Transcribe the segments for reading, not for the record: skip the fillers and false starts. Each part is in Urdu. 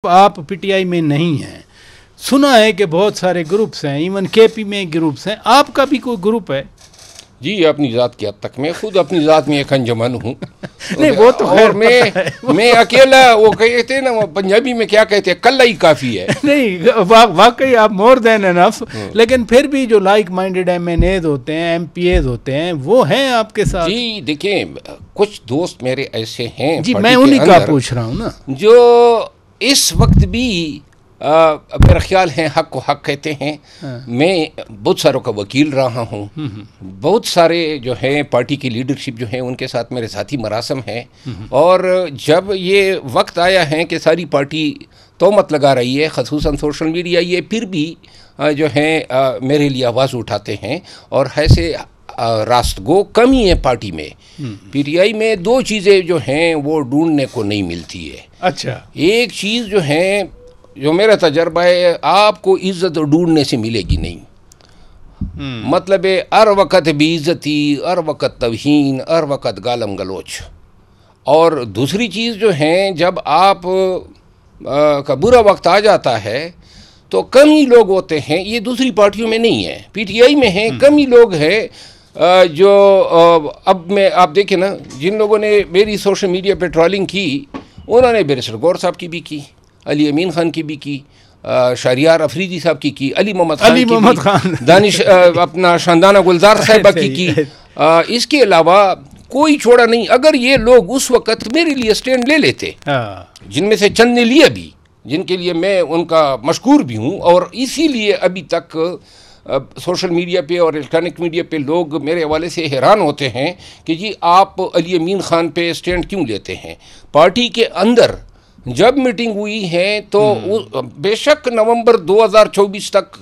آپ پی ٹی آئی میں نہیں ہیں، سنا ہے کہ بہت سارے گروپس ہیں، ایون کے پی میں گروپس ہیں، آپ کا بھی کوئی گروپ ہے؟ جی اپنی ذات کی حد تک میں خود اپنی ذات میں ایک انجمن ہوں نہیں وہ تو اور میں اکیلا، وہ کہتے ہیں نا وہ پنجابی میں کیا کہتے ہیں، کلہ ہی کافی ہے. نہیں واقعی آپ مور دین انف، لیکن پھر بھی جو like minded M N A's ہوتے ہیں، ایم پی ایز ہوتے ہیں، وہ ہیں آپ کے ساتھ؟ جی دیکھیں، کچھ دوست میرے ایسے ہیں جی میں انہی کا پوچھ رہا ہوں نا، جو اس وقت بھی میرا خیال ہے حق کو حق کہتے ہیں. میں بہت ساروں کا وکیل رہا ہوں، بہت سارے جو ہیں پارٹی کی لیڈرشپ جو ہیں ان کے ساتھ میرے ساتھی مراسم ہیں، اور جب یہ وقت آیا ہے کہ ساری پارٹی تہمت لگا رہی ہے، خصوصاً سوشل میڈیا، یہ پھر بھی جو ہیں میرے لیے آواز اٹھاتے ہیں. اور ایسے راست گو کمی ہے پارٹی میں. پی ٹی آئی میں دو چیزیں جو ہیں وہ ڈھونڈنے کو نہیں ملتی ہے. اچھا، ایک چیز جو ہے، جو میرا تجربہ ہے، آپ کو عزت ڈھونڈنے سے ملے گی نہیں. مطلب ہے ہر وقت بے عزتی، ہر وقت توہین، ہر وقت گالم گلوچ. اور دوسری چیز جو ہیں، جب آپ کا برا وقت آ جاتا ہے تو کم ہی لوگ ہوتے ہیں، یہ دوسری پارٹیوں میں نہیں ہے، پی ٹی آئی میں ہیں، کم ہی لوگ ہیں جو اب میں آپ دیکھیں نا، جن لوگوں نے میری سوشل میڈیا پہ ٹرالنگ کی، انہوں نے بیرسٹر غور صاحب کی بھی کی، علی امین خان کی بھی کی، شہریار افریدی صاحب کی علی محمد خان دانش اپنا شاندانہ گلزار صاحبہ کی. اس کے علاوہ کوئی چھوڑا نہیں. اگر یہ لوگ اس وقت میرے لیے سٹینڈ لے لیتے، جن میں سے چند نے لیا بھی، جن کے لیے میں ان کا مشکور بھی ہوں، اور اسی لیے ابھی تک سوشل میڈیا پہ اور الیکٹرانک میڈیا پہ لوگ میرے حوالے سے حیران ہوتے ہیں کہ جی آپ علی امین خان پہ سٹینڈ کیوں لیتے ہیں. پارٹی کے اندر جب میٹنگ ہوئی ہے تو بے شک نومبر 2024 تک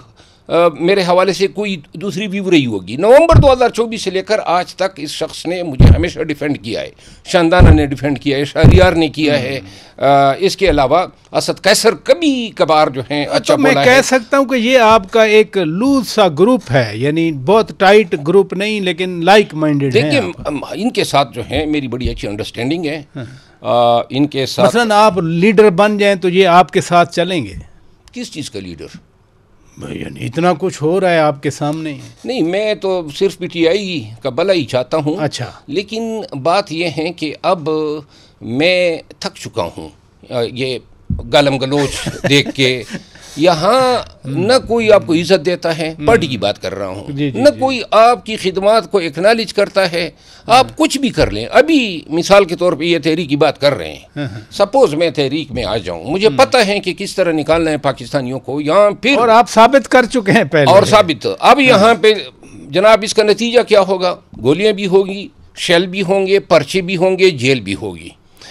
میرے حوالے سے کوئی دوسری ویو رہی ہوگی. نومبر 2024 سے لے کر آج تک اس شخص نے مجھے ہمیشہ ڈیفینڈ کیا ہے، شاندانہ نے ڈیفینڈ کیا ہے، شہریار نے کیا ہے. اس کے علاوہ اسد قیصر کبھی کبھار جو ہیں اچھا بولا ہے. میں کہہ سکتا ہوں کہ یہ آپ کا ایک لوز سا گروپ ہے، یعنی بہت ٹائٹ گروپ نہیں لیکن لائک مائنڈیڈ ہیں. دیکھیں ان کے ساتھ جو ہے میری بڑی اچھی انڈرسٹینڈنگ ہے. ان کے ساتھ مثلا آپ لیڈر بن جائیں تو یہ آپ کے ساتھ چلیں گے؟ کس چیز کا لیڈر؟ یعنی اتنا کچھ ہو رہا ہے آپ کے سامنے. نہیں میں تو صرف پی ٹی آئی کا بھلا ہی چاہتا ہوں. اچھا، لیکن بات یہ ہے کہ اب میں تھک چکا ہوں یہ گالم گلوچ دیکھ کے. یہاں نہ کوئی آپ کو عزت دیتا ہے، پارٹی کی بات کر رہا ہوں، نہ کوئی آپ کی خدمات کو ایکنالج کرتا ہے. آپ کچھ بھی کر لیں. ابھی مثال کے طور پہ یہ تحریک کی بات کر رہے ہیں، سپوز میں تحریک میں آ جاؤں، مجھے پتہ ہے کہ کس طرح نکالنا ہے پاکستانیوں کو یہاں، پھر اور آپ ثابت کر چکے ہیں پہلے، اور ثابت اب یہاں پہ جناب اس کا نتیجہ کیا ہوگا؟ گولیاں بھی ہوگی، شیل بھی ہوں گے، پرچے بھی ہوں گے، جیل بھی ہوگی.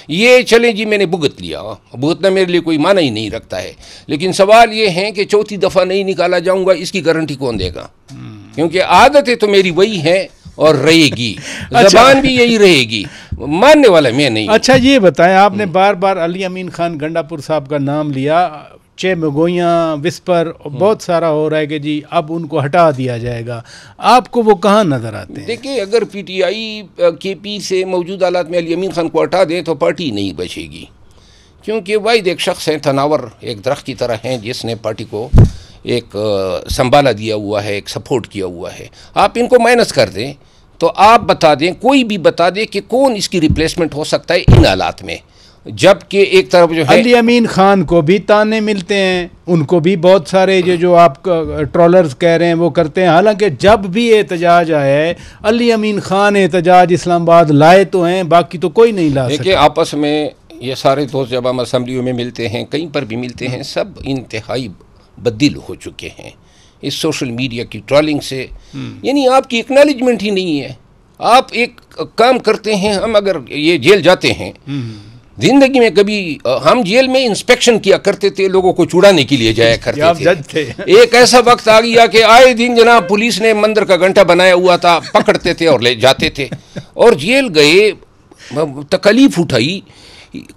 یہ چلیں جی میں نے بھگت لیا، بھگتنا میرے لیے کوئی معنی ہی نہیں رکھتا ہے. لیکن سوال یہ ہے کہ چوتھی دفعہ نہیں نکالا جاؤں گا، اس کی گارنٹی کون دے گا؟ کیونکہ عادتیں تو میری وہی ہیں اور رہے گی، زبان بھی یہی رہے گی، ماننے والا میں نہیں. اچھا یہ بتائیں، آپ نے بار بار علی امین خان گنڈا پور صاحب کا نام لیا، چھ مگویاں وسپر بہت سارا ہو رہا ہے کہ جی اب ان کو ہٹا دیا جائے گا. آپ کو وہ کہاں نظر آتے ہیں؟ دیکھیں اگر پی ٹی آئی کے پی سے موجود حالات میں علی امین خان کو ہٹا دیں تو پارٹی نہیں بچے گی. کیونکہ واحد ایک شخص ہیں، تناور ایک درخت کی طرح ہیں، جس نے پارٹی کو ایک سنبھالا دیا ہوا ہے، ایک سپورٹ کیا ہوا ہے. آپ ان کو مائنس کر دیں تو آپ بتا دیں، کوئی بھی بتا دے کہ کون اس کی ریپلیسمنٹ ہو سکتا ہے ان حالات میں. جبکہ ایک طرف جو ہے علی امین خان کو بھی تانے ملتے ہیں، ان کو بھی بہت سارے جو آپ ٹرولرز کہہ رہے ہیں وہ کرتے ہیں. حالانکہ جب بھی احتجاج آئے، علی امین خان احتجاج اسلام آباد لائے تو ہیں، باقی تو کوئی نہیں لا سکتا. دیکھیں آپس میں یہ سارے دوست جب ہم اسمبلیوں میں ملتے ہیں، کہیں پر بھی ملتے ہیں، سب انتہائی بددل ہو چکے ہیں اس سوشل میڈیا کی ٹرولنگ سے. یعنی آپ کی اکنالجمنٹ ہی نہیں ہے. آپ ایک کام کرتے ہیں، ہم اگر یہ جیل جاتے ہیں، زندگی میں کبھی ہم جیل میں انسپیکشن کیا کرتے تھے، لوگوں کو چھڑانے کے لیے جایا کرتے تھے. ایک ایسا وقت آ گیا کہ آئے دن جناب پولیس نے مندر کا گھنٹہ بنایا ہوا تھا، پکڑتے تھے اور لے جاتے تھے. اور جیل گئے، تکلیف اٹھائی،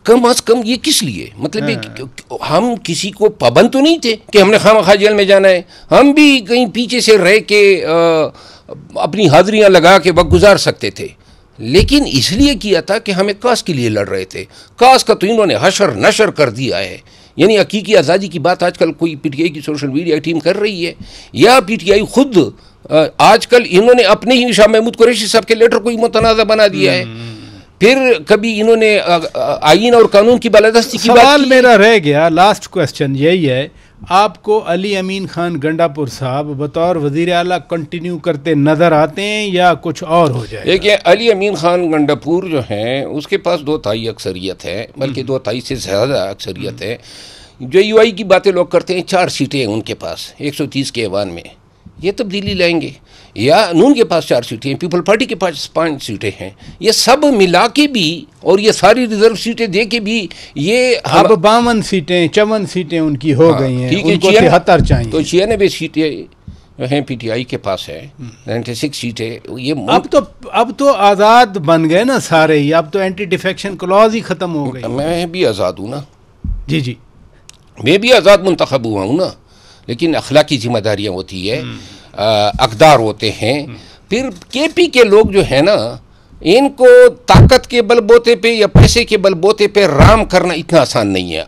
کم از کم یہ کس لیے؟ مطلب ہم کسی کو پابند تو نہیں تھے کہ ہم نے خواہ جیل میں جانا ہے. ہم بھی کہیں پیچھے سے رہ کے اپنی حاضریاں لگا کے وقت گزار سکتے تھے. لیکن اس لیے کیا تھا کہ ہمیں کاس کے لیے لڑ رہے تھے. کاس کا تو انہوں نے حشر نشر کر دیا ہے. یعنی حقیقی آزادی کی بات آج کل کوئی پی ٹی آئی کی سوشل میڈیا ٹیم کر رہی ہے، یا پی ٹی آئی خود آج کل انہوں نے اپنے ہی شاہ محمود قریشی صاحب کے لیٹر کو ہی متنازع بنا دیا ہے. پھر کبھی انہوں نے آئین اور قانون کی بالادستی کی بات. سوال میرا رہ گیا، لاسٹ کوسچن یہی ہے، آپ کو علی امین خان گنڈا پور صاحب بطور وزیر اعلیٰ کنٹینیو کرتے نظر آتے ہیں یا کچھ اور ہو جائے؟ دیکھیں، علی امین خان گنڈا پور جو ہیں اس کے پاس 2/3 اکثریت ہے، بلکہ 2/3 سے زیادہ اکثریت ہے. جو یو آئی کی باتیں لوگ کرتے ہیں، 4 سیٹیں ہیں ان کے پاس 130 کے ایوان میں، یہ تبدیلی لائیں گے. یا نون کے پاس 4 سیٹیں ہیں، پیپل پارٹی کے پاس 5 سیٹیں ہیں. یہ سب ملا کے بھی اور یہ ساری ریزرو سیٹیں دے کے بھی یہ اب 52 سیٹیں 54 سیٹیں ان کی ہو گئی ہیں، ان کو 73 چاہیے. تو 96 سیٹیں جو ہیں پی ٹی آئی کے پاس ہے، 96 سیٹیں. یہ اب تو آزاد بن گئے نا سارے ہی، اب تو اینٹی ڈیفیکشن کلوز ہی ختم ہو گئی. میں بھی آزاد ہوں نا. جی میں بھی آزاد منتخب ہوا ہوں نا، لیکن اخلاقی ذمہ داریاں ہوتی ہے، اقدار ہوتے ہیں. پھر کے پی کے لوگ جو ہیں نا، ان کو طاقت کے بل بوتے پہ یا پیسے کے بل بوتے پہ رام کرنا اتنا آسان نہیں ہے.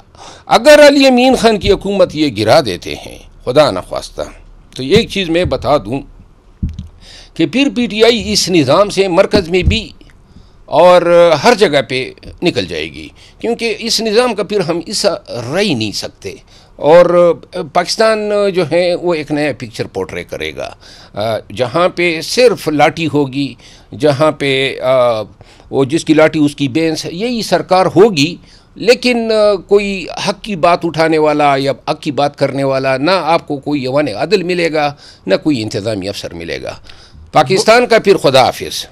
اگر علی امین خان کی حکومت یہ گرا دیتے ہیں خدا نخواستہ، تو ایک چیز میں بتا دوں کہ پھر پی ٹی آئی اس نظام سے مرکز میں بھی اور ہر جگہ پہ نکل جائے گی، کیونکہ اس نظام کا پھر ہم ایسا رہ ہی نہیں سکتے. اور پاکستان جو ہے وہ ایک نیا پکچر پورٹرے کرے گا، جہاں پہ صرف لاٹھی ہوگی، جہاں پہ وہ جس کی لاٹھی اس کی بینس، یہی سرکار ہوگی. لیکن کوئی حق کی بات اٹھانے والا یا حق کی بات کرنے والا، نہ آپ کو کوئی ایوان عدل ملے گا، نہ کوئی انتظامی افسر ملے گا. پاکستان کا پھر خدا حافظ.